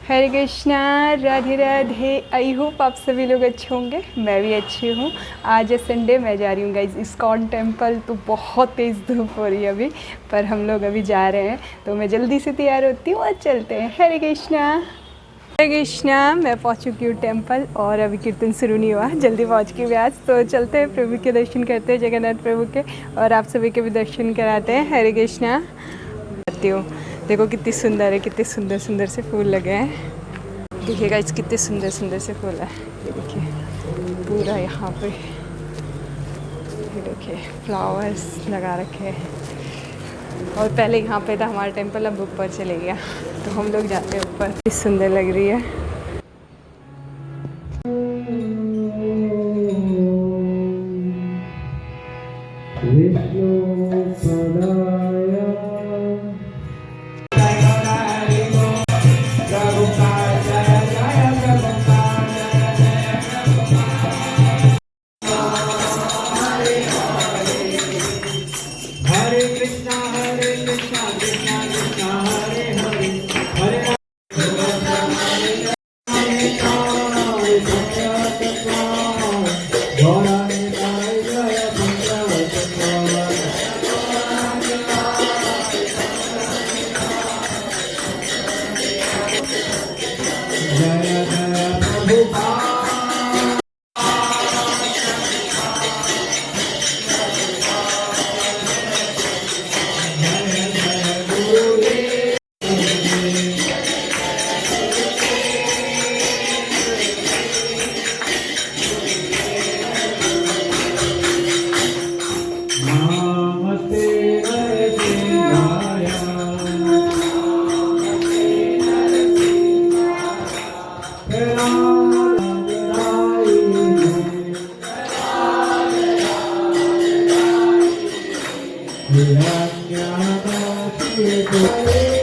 Hare Krishna, Radhe Radhe. I hope आप सभी लोग अच्छे होंगे, मैं भी अच्छी हूँ। आज है संडे, मैं जा रही हूँ गाइज इस्कॉन टेम्पल। तो बहुत तेज़ धूप हो रही है अभी, पर हम लोग अभी जा रहे हैं, तो मैं जल्दी से तैयार होती हूँ और चलते हैं। हरे कृष्णा। हरे कृष्णा। मैं पहुँच चुकी हूँ टेम्पल और अभी कीर्तन शुरू नहीं हुआ, जल्दी पहुँच के भी आज। तो चलते हैं, प्रभु के दर्शन करते हैं, जगन्नाथ प्रभु के, और आप सभी के भी दर्शन कराते हैं। हरे कृष्णा। आती हूँ। देखो कितनी सुंदर है, कितने सुंदर सुंदर से फूल लगे हैं। देखिएगा इस कितने सुंदर सुंदर से फूल है। ये देखिए पूरा यहाँ पे, ये देखिए फ्लावर्स लगा रखे हैं। और पहले यहाँ पे था हमारा टेम्पल, अब ऊपर चले गया, तो हम लोग जाते हैं ऊपर। कितनी सुंदर लग रही है। Yeah.